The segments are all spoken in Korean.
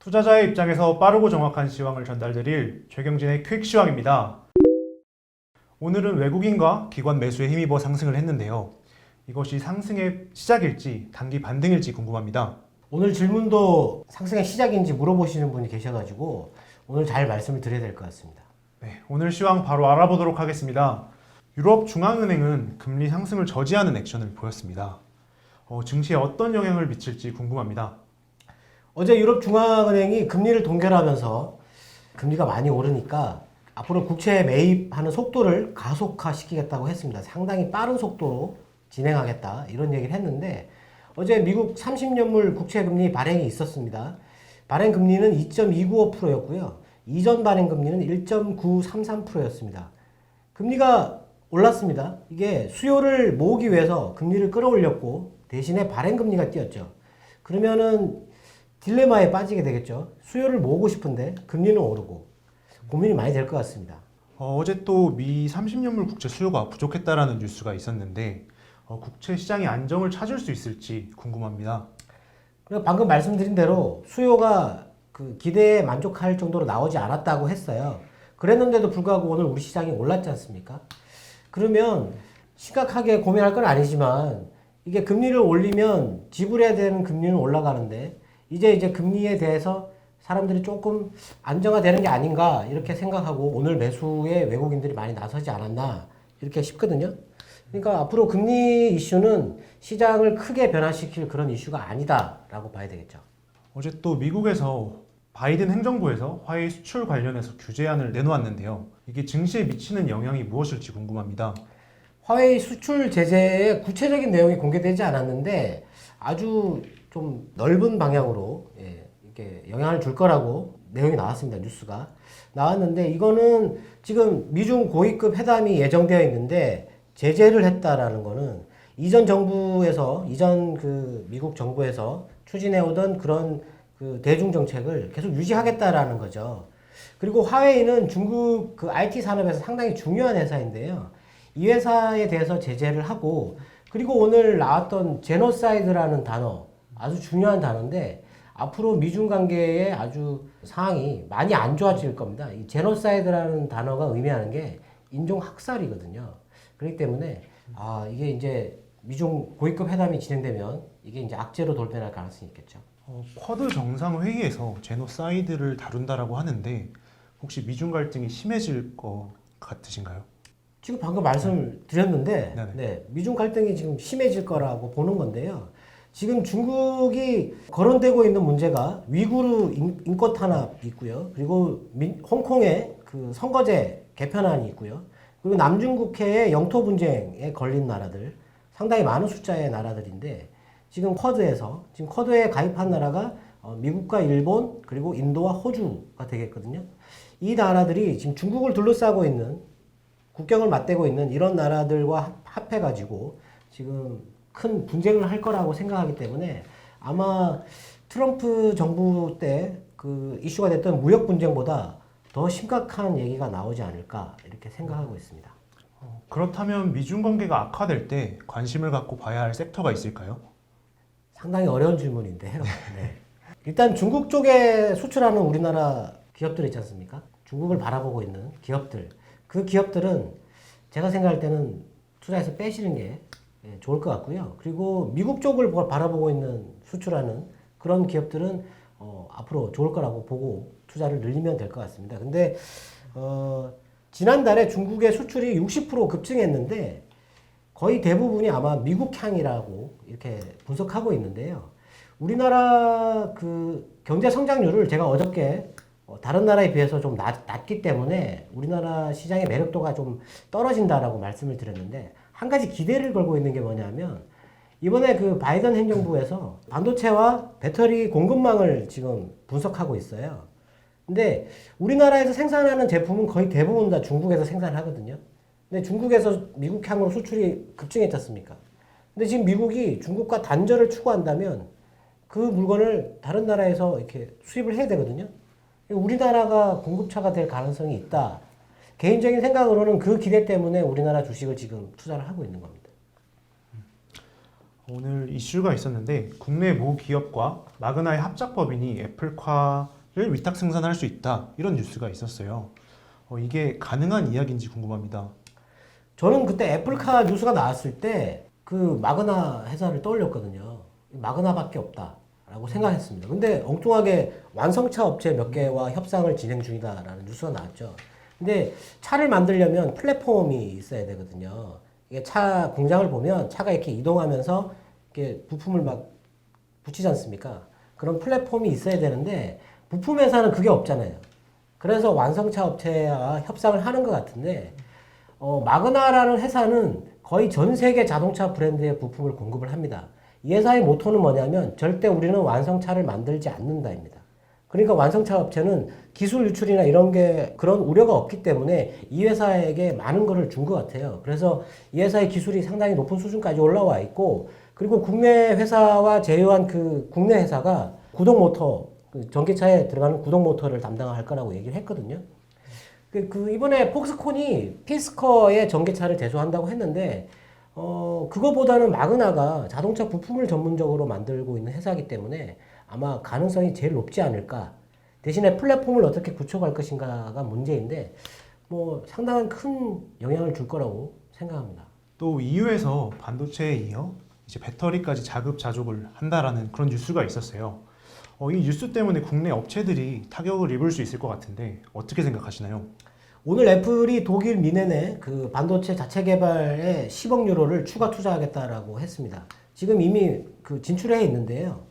투자자의 입장에서 빠르고 정확한 시황을 전달드릴 최경진의 퀵 시황입니다. 오늘은 외국인과 기관 매수에 힘입어 상승을 했는데요. 이것이 상승의 시작일지 단기 반등일지 궁금합니다. 오늘 질문도 상승의 시작인지 물어보시는 분이 계셔가지고 오늘 잘 말씀을 드려야 될 것 같습니다. 네, 오늘 시황 바로 알아보도록 하겠습니다. 유럽 중앙은행은 금리 상승을 저지하는 액션을 보였습니다. 증시에 어떤 영향을 미칠지 궁금합니다. 어제 유럽 중앙은행이 금리를 동결하면서 금리가 많이 오르니까 앞으로 국채 매입하는 속도를 가속화시키겠다고 했습니다. 상당히 빠른 속도로 진행하겠다 이런 얘기를 했는데 어제 미국 30년물 국채 금리 발행이 있었습니다. 발행 금리는 2.295%였고요. 이전 발행 금리는 1.933%였습니다. 금리가 올랐습니다. 이게 수요를 모으기 위해서 금리를 끌어올렸고 대신에 발행 금리가 뛰었죠. 그러면은 딜레마에 빠지게 되겠죠. 수요를 모으고 싶은데 금리는 오르고 고민이 많이 될 것 같습니다. 어제 또 미 30년물 국채 수요가 부족했다라는 뉴스가 있었는데 국채 시장이 안정을 찾을 수 있을지 궁금합니다. 그리고 방금 말씀드린 대로 수요가 그 기대에 만족할 정도로 나오지 않았다고 했어요. 그랬는데도 불구하고 오늘 우리 시장이 올랐지 않습니까? 그러면 심각하게 고민할 건 아니지만 이게 금리를 올리면 지불해야 되는 금리는 올라가는데 이제 금리에 대해서 사람들이 조금 안정화되는 게 아닌가 이렇게 생각하고 오늘 매수에 외국인들이 많이 나서지 않았나 이렇게 싶거든요. 그러니까 앞으로 금리 이슈는 시장을 크게 변화시킬 그런 이슈가 아니다라고 봐야 되겠죠. 어제 또 미국에서 바이든 행정부에서 화웨이 수출 관련해서 규제안을 내놓았는데요. 이게 증시에 미치는 영향이 무엇일지 궁금합니다. 화웨이 수출 제재의 구체적인 내용이 공개되지 않았는데 아주 좀 넓은 방향으로 이렇게 영향을 줄 거라고 내용이 나왔습니다. 뉴스가 나왔는데 이거는 지금 미중 고위급 회담이 예정되어 있는데 제재를 했다라는 거는 이전 그 미국 정부에서 추진해오던 그런 그 대중 정책을 계속 유지하겠다라는 거죠. 그리고 화웨이는 중국 그 IT 산업에서 상당히 중요한 회사인데요. 이 회사에 대해서 제재를 하고 그리고 오늘 나왔던 제노사이드라는 단어 아주 중요한 단어인데 앞으로 미중 관계의 아주 상황이 많이 안 좋아질 겁니다. 이 제노사이드라는 단어가 의미하는 게 인종 학살이거든요. 그렇기 때문에 이게 이제 미중 고위급 회담이 진행되면 이게 이제 악재로 돌변할 가능성이 있겠죠. 쿼드 정상회의에서 제노사이드를 다룬다라고 하는데 혹시 미중 갈등이 심해질 것 같으신가요? 지금 방금 말씀을 드렸는데 네네. 미중 갈등이 지금 심해질 거라고 보는 건데요. 지금 중국이 거론되고 있는 문제가 위구르 인권 탄압이 있고요. 그리고 홍콩의 그 선거제 개편안이 있고요. 그리고 남중국해의 영토 분쟁에 걸린 나라들 상당히 많은 숫자의 나라들인데 지금 쿼드에 가입한 나라가 미국과 일본 그리고 인도와 호주가 되겠거든요. 이 나라들이 지금 중국을 둘러싸고 있는 국경을 맞대고 있는 이런 나라들과 합해가지고 지금 큰 분쟁을 할 거라고 생각하기 때문에 아마 트럼프 정부 때 그 이슈가 됐던 무역 분쟁보다 더 심각한 얘기가 나오지 않을까 이렇게 생각하고 있습니다. 그렇다면 미중 관계가 악화될 때 관심을 갖고 봐야 할 섹터가 있을까요? 상당히 어려운 질문인데요. 네. 일단 중국 쪽에 수출하는 우리나라 기업들 있지 않습니까? 중국을 바라보고 있는 기업들. 그 기업들은 제가 생각할 때는 투자해서 빼시는 게 좋을 것 같고요. 그리고 미국 쪽을 바라보고 있는 수출하는 그런 기업들은 앞으로 좋을 거라고 보고 투자를 늘리면 될 것 같습니다. 근데 지난달에 중국의 수출이 60% 급증했는데 거의 대부분이 아마 미국향이라고 이렇게 분석하고 있는데요. 우리나라 그 경제 성장률을 제가 어저께 다른 나라에 비해서 좀 낮기 때문에 우리나라 시장의 매력도가 좀 떨어진다라고 말씀을 드렸는데 한 가지 기대를 걸고 있는 게 뭐냐면 이번에 그 바이든 행정부에서 반도체와 배터리 공급망을 지금 분석하고 있어요. 근데 우리나라에서 생산하는 제품은 거의 대부분 다 중국에서 생산하거든요. 근데 중국에서 미국향으로 수출이 급증했지 않습니까? 근데 지금 미국이 중국과 단절을 추구한다면 그 물건을 다른 나라에서 이렇게 수입을 해야 되거든요. 우리나라가 공급처가 될 가능성이 있다. 개인적인 생각으로는 그 기대 때문에 우리나라 주식을 지금 투자를 하고 있는 겁니다. 오늘 이슈가 있었는데 국내 모 기업과 마그나의 합작 법인이 애플카를 위탁 생산할 수 있다 이런 뉴스가 있었어요. 이게 가능한 이야기인지 궁금합니다. 저는 그때 애플카 뉴스가 나왔을 때 그 마그나 회사를 떠올렸거든요. 마그나밖에 없다라고 생각했습니다. 근데 엉뚱하게 완성차 업체 몇 개와 협상을 진행 중이다라는 뉴스가 나왔죠. 근데 차를 만들려면 플랫폼이 있어야 되거든요. 이게 차 공장을 보면 차가 이렇게 이동하면서 이렇게 부품을 막 붙이지 않습니까? 그런 플랫폼이 있어야 되는데 부품 회사는 그게 없잖아요. 그래서 완성차 업체와 협상을 하는 것 같은데 마그나라는 회사는 거의 전 세계 자동차 브랜드의 부품을 공급을 합니다. 이 회사의 모토는 뭐냐면 절대 우리는 완성차를 만들지 않는다입니다. 그러니까 완성차 업체는 기술 유출이나 이런 게 그런 우려가 없기 때문에 이 회사에게 많은 거를 준 것 같아요. 그래서 이 회사의 기술이 상당히 높은 수준까지 올라와 있고 그리고 국내 회사와 제휴한 그 국내 회사가 구동 모터, 그 전기차에 들어가는 구동 모터를 담당할 거라고 얘기를 했거든요. 이번에 폭스콘이 피스커의 전기차를 제조한다고 했는데, 그거보다는 마그나가 자동차 부품을 전문적으로 만들고 있는 회사이기 때문에 아마 가능성이 제일 높지 않을까. 대신에 플랫폼을 어떻게 구축할 것인가가 문제인데, 뭐 상당한 큰 영향을 줄 거라고 생각합니다. 또 EU에서 반도체에 이어 이제 배터리까지 자급자족을 한다라는 그런 뉴스가 있었어요. 이 뉴스 때문에 국내 업체들이 타격을 입을 수 있을 것 같은데 어떻게 생각하시나요? 오늘 애플이 독일 미넨에 그 반도체 자체 개발에 10억 유로를 추가 투자하겠다라고 했습니다. 지금 이미 그 진출해 있는데요.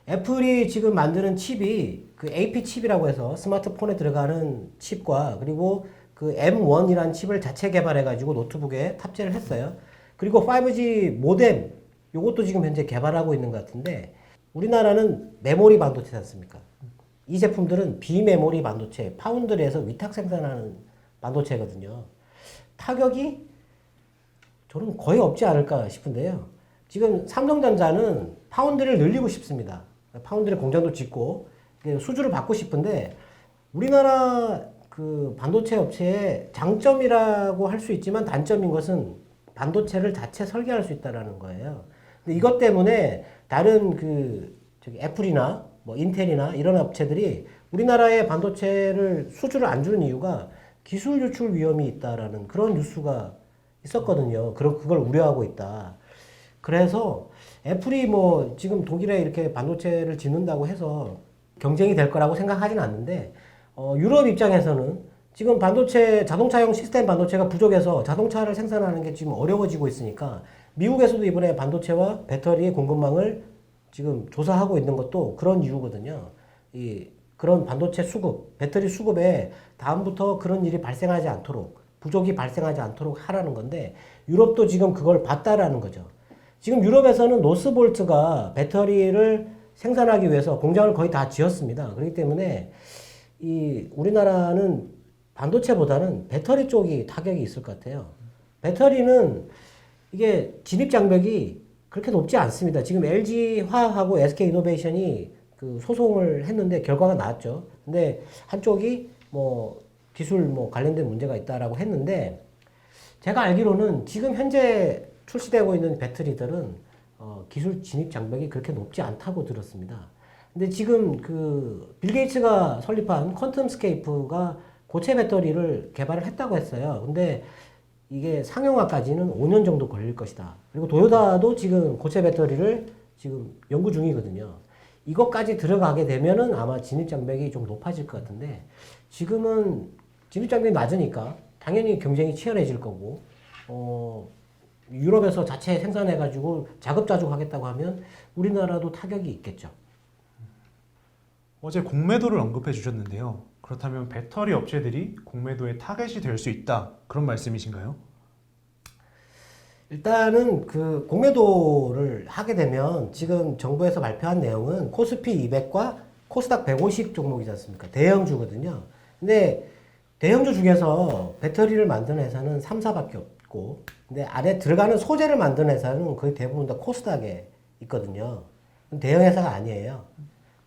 애플이 지금 만드는 칩이 그 AP 칩이라고 해서 스마트폰에 들어가는 칩과 그리고 그 M1이라는 칩을 자체 개발해가지고 노트북에 탑재를 했어요. 그리고 5G 모뎀 요것도 지금 현재 개발하고 있는 것 같은데 우리나라는 메모리 반도체지 않습니까? 이 제품들은 비메모리 반도체, 파운드리에서 위탁 생산하는 반도체거든요. 타격이 저는 거의 없지 않을까 싶은데요. 지금 삼성전자는 파운드리를 늘리고 싶습니다. 파운드리 공장도 짓고 수주를 받고 싶은데 우리나라 그 반도체 업체의 장점이라고 할 수 있지만 단점인 것은 반도체를 자체 설계할 수 있다라는 거예요. 근데 이것 때문에 다른 애플이나 뭐 인텔이나 이런 업체들이 우리나라의 반도체를 수주를 안 주는 이유가 기술 유출 위험이 있다라는 그런 뉴스가 있었거든요. 그걸 우려하고 있다. 그래서 애플이 뭐 지금 독일에 이렇게 반도체를 짓는다고 해서 경쟁이 될 거라고 생각하진 않는데 유럽 입장에서는 지금 자동차용 시스템 반도체가 부족해서 자동차를 생산하는 게 지금 어려워지고 있으니까 미국에서도 이번에 반도체와 배터리의 공급망을 지금 조사하고 있는 것도 그런 이유거든요. 그런 반도체 수급, 배터리 수급에 다음부터 그런 일이 발생하지 않도록, 부족이 발생하지 않도록 하라는 건데 유럽도 지금 그걸 봤다라는 거죠. 지금 유럽에서는 노스볼트가 배터리를 생산하기 위해서 공장을 거의 다 지었습니다. 그렇기 때문에 우리나라는 반도체보다는 배터리 쪽이 타격이 있을 것 같아요. 배터리는 이게 진입 장벽이 그렇게 높지 않습니다. 지금 LG 화학하고 SK 이노베이션이 그 소송을 했는데 결과가 나왔죠. 근데 한쪽이 뭐 기술 뭐 관련된 문제가 있다라고 했는데 제가 알기로는 지금 현재 출시되고 있는 배터리들은 기술 진입 장벽이 그렇게 높지 않다고 들었습니다. 근데 지금 빌 게이츠가 설립한 퀀텀스케이프가 고체 배터리를 개발을 했다고 했어요. 근데 이게 상용화까지는 5년 정도 걸릴 것이다. 그리고 도요타도 지금 고체 배터리를 지금 연구 중이거든요. 이것까지 들어가게 되면은 아마 진입 장벽이 좀 높아질 것 같은데 지금은 진입 장벽이 낮으니까 당연히 경쟁이 치열해질 거고 유럽에서 자체 생산해가지고 자급자족 하겠다고 하면 우리나라도 타격이 있겠죠. 어제 공매도를 언급해 주셨는데요. 그렇다면 배터리 업체들이 공매도의 타겟이 될 수 있다. 그런 말씀이신가요? 일단은 그 공매도를 하게 되면 지금 정부에서 발표한 내용은 코스피 200과 코스닥 150 종목이지 않습니까? 대형주거든요. 근데 대형주 중에서 배터리를 만드는 회사는 3, 4밖에 없고 근데 안에 들어가는 소재를 만드는 회사는 거의 대부분 다 코스닥에 있거든요. 대형 회사가 아니에요.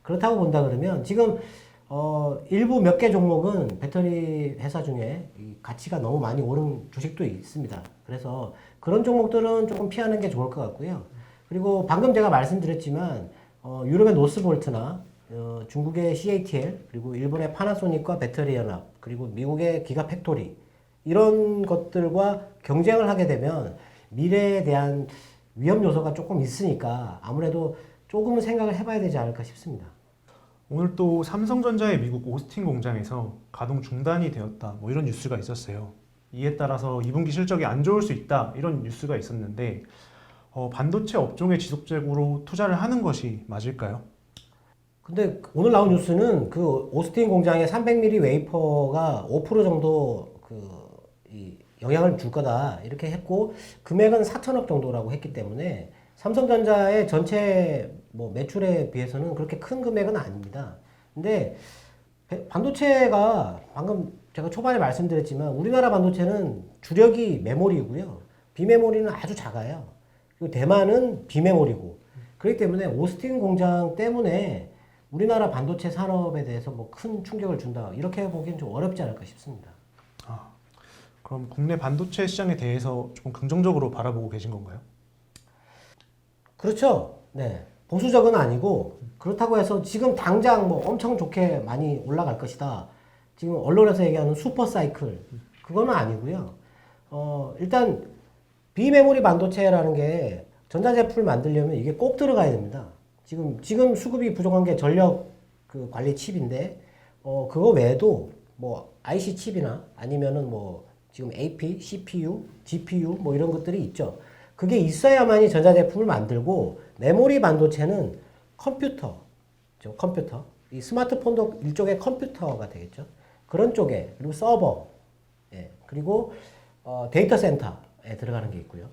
그렇다고 본다 그러면 지금 일부 몇 개 종목은 배터리 회사 중에 가치가 너무 많이 오른 주식도 있습니다. 그래서 그런 종목들은 조금 피하는 게 좋을 것 같고요. 그리고 방금 제가 말씀드렸지만 유럽의 노스볼트나 중국의 CATL 그리고 일본의 파나소닉과 배터리 연합 그리고 미국의 기가 팩토리 이런 것들과 경쟁을 하게 되면 미래에 대한 위험 요소가 조금 있으니까 아무래도 조금은 생각을 해봐야 되지 않을까 싶습니다. 오늘 또 삼성전자의 미국 오스틴 공장에서 가동 중단이 되었다. 뭐 이런 뉴스가 있었어요. 이에 따라서 2분기 실적이 안 좋을 수 있다. 이런 뉴스가 있었는데 반도체 업종에 지속적으로 투자를 하는 것이 맞을까요? 근데 오늘 나온 뉴스는 그 오스틴 공장의 300mm 웨이퍼가 5% 정도 이 영향을 줄 거다 이렇게 했고 금액은 4천억 정도라고 했기 때문에 삼성전자의 전체 뭐 매출에 비해서는 그렇게 큰 금액은 아닙니다. 근데 반도체가 방금 제가 초반에 말씀드렸지만 우리나라 반도체는 주력이 메모리고요. 비메모리는 아주 작아요. 그리고 대만은 비메모리고 그렇기 때문에 오스틴 공장 때문에 우리나라 반도체 산업에 대해서 뭐 큰 충격을 준다 이렇게 보기엔 좀 어렵지 않을까 싶습니다. 그럼 국내 반도체 시장에 대해서 조금 긍정적으로 바라보고 계신 건가요? 그렇죠. 네. 보수적은 아니고 그렇다고 해서 지금 당장 뭐 엄청 좋게 많이 올라갈 것이다. 지금 언론에서 얘기하는 슈퍼 사이클 그거는 아니고요. 일단 비메모리 반도체라는 게 전자제품을 만들려면 이게 꼭 들어가야 됩니다. 지금 수급이 부족한 게 전력 그 관리 칩인데 그거 외에도 뭐 IC 칩이나 아니면은 뭐 지금 AP, CPU, GPU 뭐 이런 것들이 있죠. 그게 있어야만이 전자제품을 만들고 메모리 반도체는 컴퓨터, 이 스마트폰도 일종의 컴퓨터가 되겠죠. 그런 쪽에 그리고 서버, 예, 그리고 데이터 센터에 들어가는 게 있고요.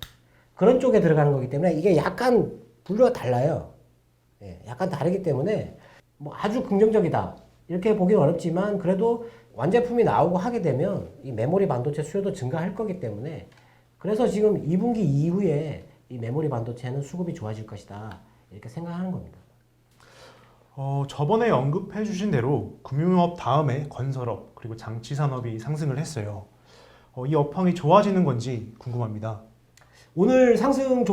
그런 쪽에 들어가는 거기 때문에 이게 약간 분류가 달라요. 예, 약간 다르기 때문에 뭐 아주 긍정적이다 이렇게 보기는 어렵지만 그래도 완제품이 나오고 하게 되면 이 메모리 반도체 수요도 증가할 거기 때문에 그래서 지금 2분기 이후에 이 메모리 반도체는 수급이 좋아질 것이다 이렇게 생각하는 겁니다. 저번에 언급해 주신 대로 금융업 다음에 건설업 그리고 장치 산업이 상승을 했어요. 이 업황이 좋아지는 건지 궁금합니다. 오늘 상승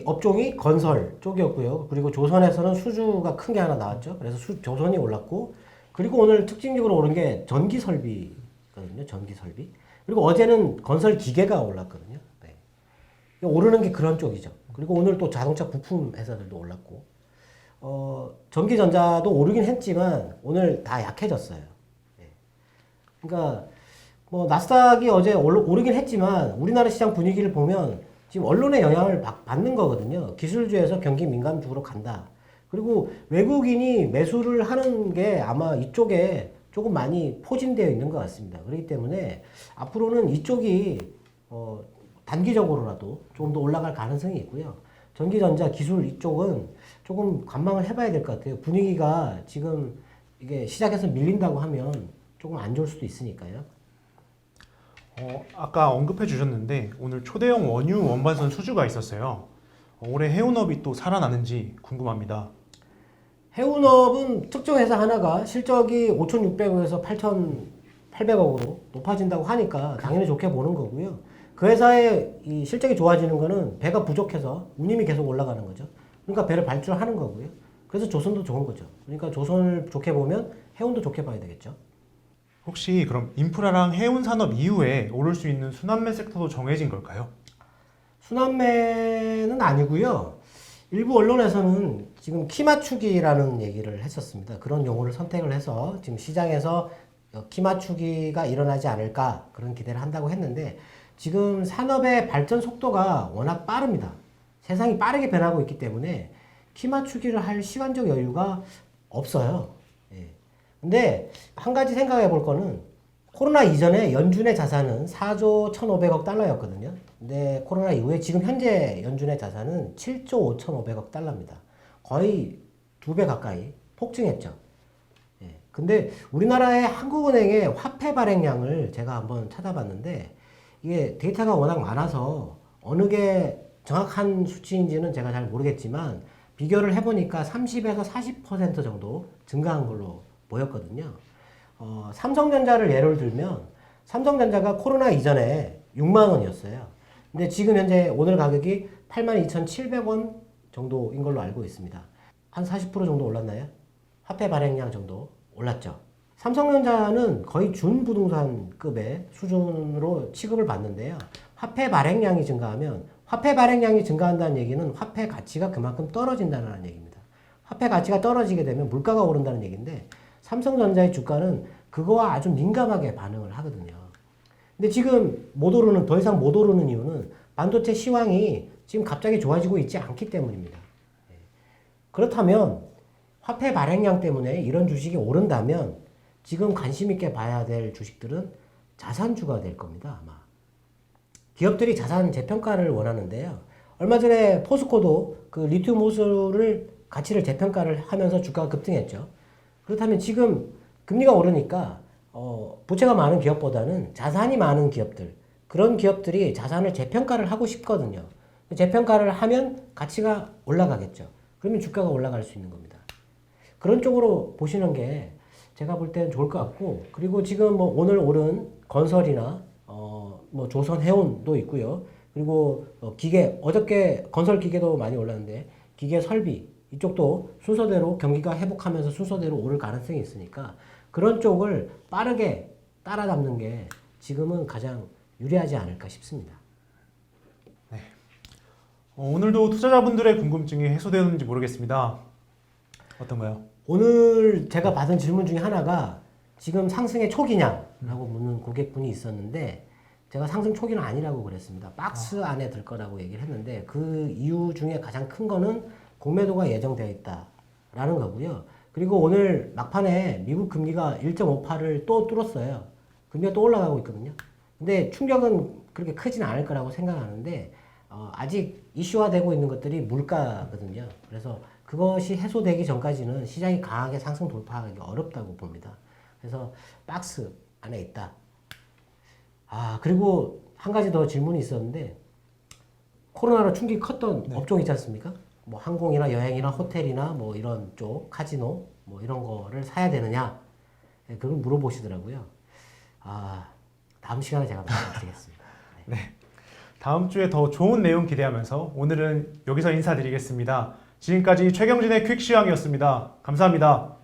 업종이 건설 쪽이었고요. 그리고 조선에서는 수주가 큰 게 하나 나왔죠. 그래서 조선이 올랐고 그리고 오늘 특징적으로 오른 게 전기 설비거든요. 전기 설비. 그리고 어제는 건설 기계가 올랐거든요. 네. 오르는 게 그런 쪽이죠. 그리고 오늘 또 자동차 부품 회사들도 올랐고, 전기전자도 오르긴 했지만 오늘 다 약해졌어요. 네. 그러니까 뭐 나스닥이 어제 오르긴 했지만 우리나라 시장 분위기를 보면 지금 언론의 영향을 받는 거거든요. 기술주에서 경기 민감주로 간다. 그리고 외국인이 매수를 하는 게 아마 이쪽에 조금 많이 포진되어 있는 것 같습니다. 그렇기 때문에 앞으로는 이쪽이 단기적으로라도 조금 더 올라갈 가능성이 있고요. 전기전자 기술 이쪽은 조금 관망을 해봐야 될 것 같아요. 분위기가 지금 이게 시작해서 밀린다고 하면 조금 안 좋을 수도 있으니까요. 아까 언급해 주셨는데 오늘 초대형 원유 원반선 수주가 있었어요. 올해 해운업이 또 살아나는지 궁금합니다. 해운업은 특정 회사 하나가 실적이 5,600억에서 8,800억으로 높아진다고 하니까 당연히 좋게 보는 거고요. 그 회사의 이 실적이 좋아지는 거는 배가 부족해서 운임이 계속 올라가는 거죠. 그러니까 배를 발주하는 거고요. 그래서 조선도 좋은 거죠. 그러니까 조선을 좋게 보면 해운도 좋게 봐야 되겠죠. 혹시 그럼 인프라랑 해운 산업 이후에 오를 수 있는 순환매 섹터도 정해진 걸까요? 순환매는 아니고요. 일부 언론에서는 지금 키 맞추기라는 얘기를 했었습니다. 그런 용어를 선택을 해서 지금 시장에서 키 맞추기가 일어나지 않을까 그런 기대를 한다고 했는데 지금 산업의 발전 속도가 워낙 빠릅니다. 세상이 빠르게 변하고 있기 때문에 키 맞추기를 할 시간적 여유가 없어요. 예. 근데 한 가지 생각해 볼 거는 코로나 이전에 연준의 자산은 4조 1,500억 달러였거든요. 근데 코로나 이후에 지금 현재 연준의 자산은 7조 5,500억 달러입니다. 거의 2배 가까이 폭증했죠. 예. 근데 우리나라의 한국은행의 화폐 발행량을 제가 한번 찾아봤는데 이게 데이터가 워낙 많아서 어느 게 정확한 수치인지는 제가 잘 모르겠지만 비교를 해보니까 30에서 40% 정도 증가한 걸로 보였거든요. 삼성전자를 예를 들면 삼성전자가 코로나 이전에 6만 원이었어요. 근데 지금 현재 오늘 가격이 82,700원 정도인 걸로 알고 있습니다. 한 40% 정도 올랐나요? 화폐 발행량 정도 올랐죠. 삼성전자는 거의 준부동산급의 수준으로 취급을 받는데요. 화폐 발행량이 증가하면 화폐 발행량이 증가한다는 얘기는 화폐 가치가 그만큼 떨어진다는 얘기입니다. 화폐 가치가 떨어지게 되면 물가가 오른다는 얘기인데 삼성전자의 주가는 그거와 아주 민감하게 반응을 하거든요. 근데 지금 못 오르는, 더 이상 못 오르는 이유는 반도체 시황이 지금 갑자기 좋아지고 있지 않기 때문입니다. 그렇다면 화폐 발행량 때문에 이런 주식이 오른다면 지금 관심 있게 봐야 될 주식들은 자산주가 될 겁니다, 아마. 기업들이 자산 재평가를 원하는데요. 얼마 전에 포스코도 그 리튬 호수를 가치를 재평가를 하면서 주가가 급등했죠. 그렇다면 지금 금리가 오르니까 부채가 많은 기업보다는 자산이 많은 기업들, 그런 기업들이 자산을 재평가를 하고 싶거든요. 재평가를 하면 가치가 올라가겠죠. 그러면 주가가 올라갈 수 있는 겁니다. 그런 쪽으로 보시는 게 제가 볼 때는 좋을 것 같고, 그리고 지금 뭐 오늘 오른 건설이나 뭐 조선해운도 있고요. 그리고 기계, 어저께 건설 기계도 많이 올랐는데 기계 설비 이쪽도 순서대로 경기가 회복하면서 순서대로 오를 가능성이 있으니까 그런 쪽을 빠르게 따라잡는 게 지금은 가장 유리하지 않을까 싶습니다. 오늘도 투자자분들의 궁금증이 해소되는지 모르겠습니다. 어떤가요? 오늘 제가 받은 질문 중에 하나가 지금 상승의 초기냐라고 묻는 고객분이 있었는데 제가 상승 초기는 아니라고 그랬습니다. 박스 안에 들 거라고 얘기를 했는데 그 이유 중에 가장 큰 거는 공매도가 예정되어 있다라는 거고요. 그리고 오늘 막판에 미국 금리가 1.58을 또 뚫었어요. 금리가 또 올라가고 있거든요. 근데 충격은 그렇게 크진 않을 거라고 생각하는데 아직 이슈화되고 있는 것들이 물가거든요. 그래서 그것이 해소되기 전까지는 시장이 강하게 상승 돌파하기 어렵다고 봅니다. 그래서 박스 안에 있다. 그리고 한 가지 더 질문이 있었는데 코로나로 충격이 컸던 업종 있지 않습니까? 뭐 항공이나 여행이나 호텔이나 뭐 이런 쪽 카지노 뭐 이런 거를 사야 되느냐 그걸 물어보시더라고요. 다음 시간에 제가 말씀드리겠습니다. 네. 다음 주에 더 좋은 내용 기대하면서 오늘은 여기서 인사드리겠습니다. 지금까지 최경진의 퀵시황이었습니다. 감사합니다.